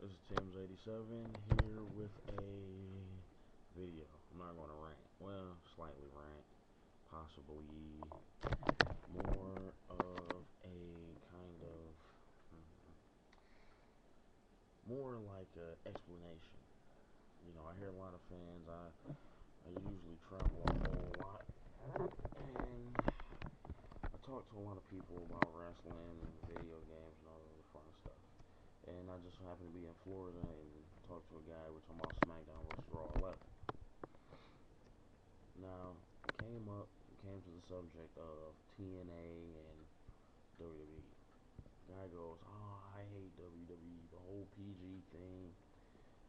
This is Tim's87 here with a video. I'm not going to rant. Well, slightly rant. Possibly more of a kind of, more like a explanation. You know, I hear a lot of fans. I usually travel a whole lot. And I talk to a lot of people about wrestling and video games and all the fun stuff. And I just happened to be in Florida and talked to a guy. We're talking about SmackDown vs. Raw 11. Now, came to the subject of TNA and WWE. Guy goes, "Oh, I hate WWE, the whole PG thing."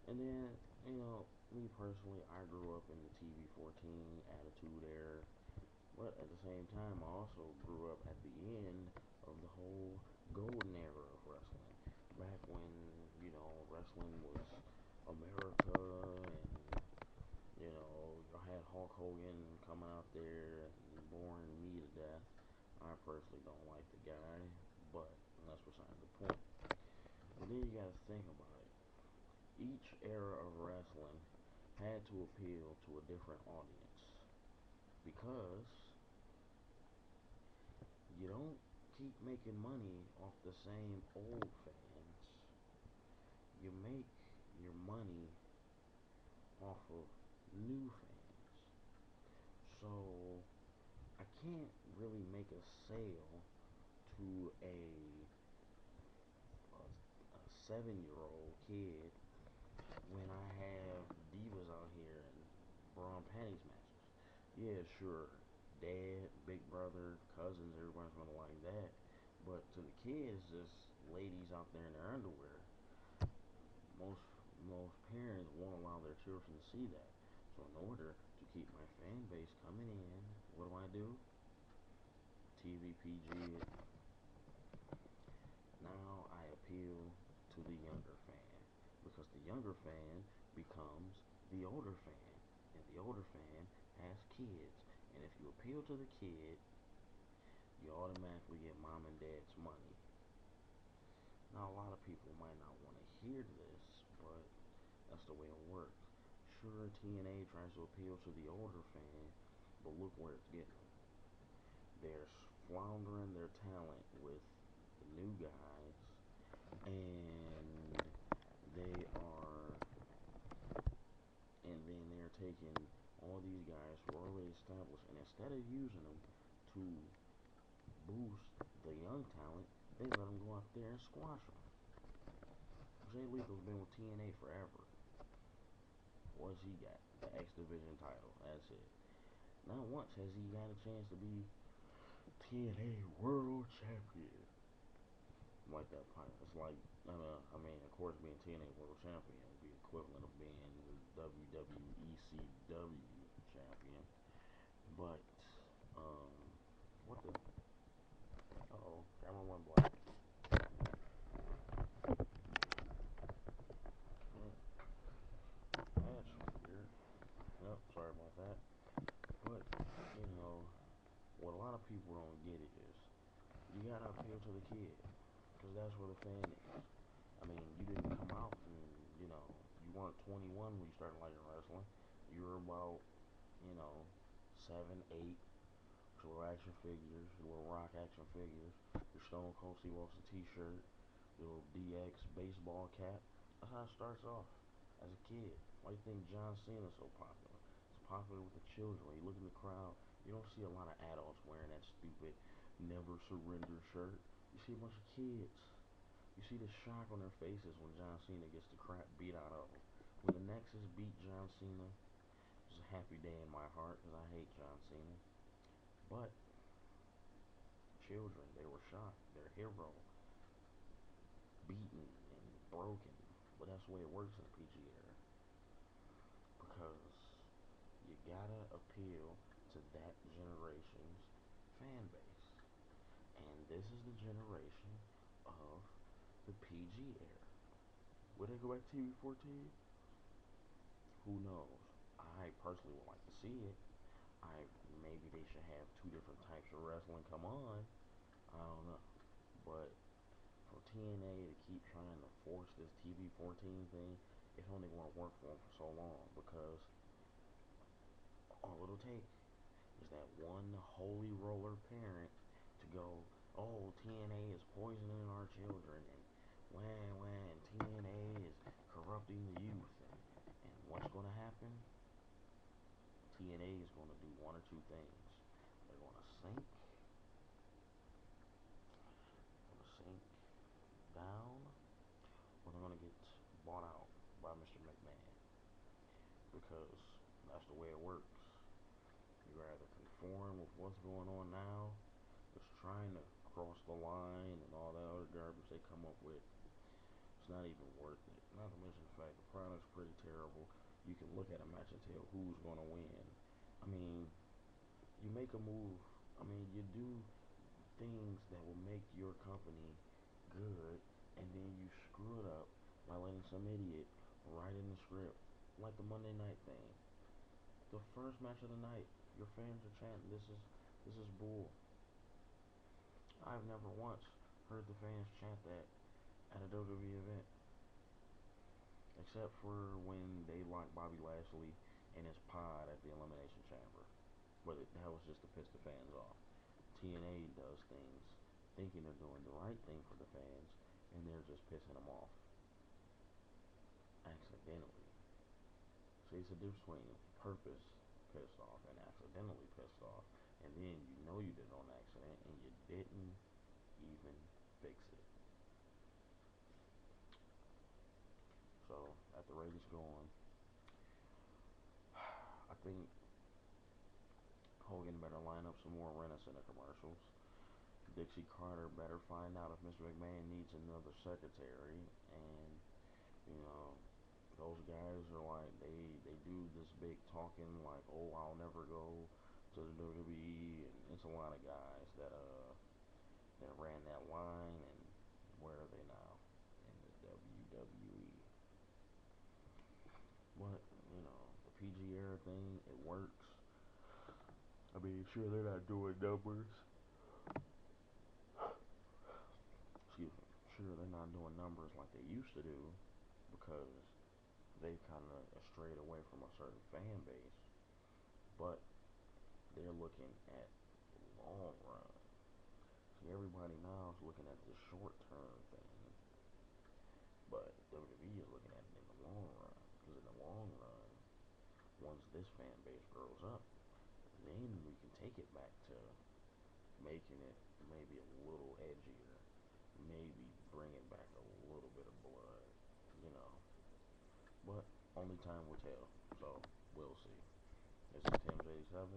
And then, me personally, I grew up in the TV-14 Attitude Era. But at the same time, I also grew up at the end of the whole golden era of wrestling. Back when, wrestling was America and, you had Hulk Hogan coming out there and boring me to death. I personally don't like the guy, but that's beside the point. But then you gotta think about it. Each era of wrestling had to appeal to a different audience because you don't keep making money off the same old fans. You make your money off of new fans. So I can't really make a sale to a 7-year-old kid when I have divas out here and bra and panties matches. Yeah, sure, dad, big brother, cousins, everybody's gonna like that. But to the kids, just ladies out there in their underwear, most most parents won't allow their children to see that. So in order to keep my fan base coming in, what do? TV PG. Now I appeal to the younger fan because the younger fan becomes the older fan, and the older fan has kids. And if you appeal to the kid, you automatically get mom and dad's money. Now, a lot of people might not want to hear this, but that's the way it works. Sure, TNA tries to appeal to the older fan, but look where it's getting them. They're floundering their talent with the new guys, and they are, and then they're taking all these guys who are already established, and instead of using them to boost the young talent, they let them go out there and squash them. Jay Lethal's been with TNA forever. What's he got? The X Division title. That's it. Not once has he got a chance to be TNA World Champion. Like that part. It's like, of course, being TNA World Champion would be equivalent of being the WWECW Champion. But, what the? Uh-oh, camera went black. That's weird. Yep, sorry about that. But, what a lot of people don't get is you gotta appeal to the kid, because that's where the fan is. I mean, you didn't come out and, you weren't 21 when you started liking wrestling. You were about, 7, 8, with your little action figures, your little rock action figures, your Stone Cold Steve Austin t-shirt, your little DX baseball cap. That's how it starts off as a kid. Why do you think John Cena is so popular? It's popular with the children. When you look in the crowd, you don't see a lot of adults wearing that stupid Never Surrender shirt. You see a bunch of kids. You see the shock on their faces when John Cena gets the crap beat out of him. When the Nexus beat John Cena, it was a happy day in my heart because I hate John Cena. But children, they were shocked. Their hero beaten and broken. But that's the way it works in the PG era. Because you gotta appeal to that generation's fan base. And this is the generation of the PG era. Would they go back to TV-14? Who knows? I personally would like to see it. Maybe they should have two different types of wrestling come on. I don't know. But for TNA to keep trying to force this TV-14 thing, it's only going to work for them for so long because all it'll take is that one holy roller parent to go, oh, TNA is poisoning our children, and wah, wah, and TNA is corrupting the youth. And what's going to happen? TNA is going to do one or two things. They're going to sink down, or they're going to get bought out by Mr. McMahon. Because that's the way it works. You either conform with what's going on now, just trying to cross the line and all that other garbage they come up with. It's not even worth it. Not to mention the fact the product's pretty terrible. You can look at a match and tell who's going to win. I mean, you make a move. I mean, you do things that will make your company good, and then you screw it up by letting some idiot write in the script, like the Monday night thing. The first match of the night, your fans are chanting, this is bull." I've never once heard the fans chant that at a WWE event, except for when they locked Bobby Lashley in his pod at the Elimination Chamber. But that was just to piss the fans off. TNA does things thinking they're doing the right thing for the fans, and they're just pissing them off accidentally. See, it's a difference between purpose pissed off and accidentally pissed off, and then you know you did it on accident and you didn't even fix it. So at the rate it's going, I think Hogan better line up some more Rent-A-Center commercials. Dixie Carter better find out if Mr. McMahon needs another secretary, and you know, those guys are like they do this big talking like, oh, I'll never go to the WWE, and it's a lot of guys that ran that line, and where are they now? In the WWE. But you know, the PG era thing, it works. I mean, sure, they're not doing numbers. Excuse me. Sure, they're not doing numbers like they used to do because they've kind of strayed away from a certain fan base. But they're looking at the long run. See, everybody now is looking at the short term thing, but WWE is looking at it in the long run. Because in the long run, once this fan base grows up, then we can take it back to making it maybe a little edgier, maybe bringing back a little bit of blood, you know. But only time will tell, so we'll see. This is Tim's 87.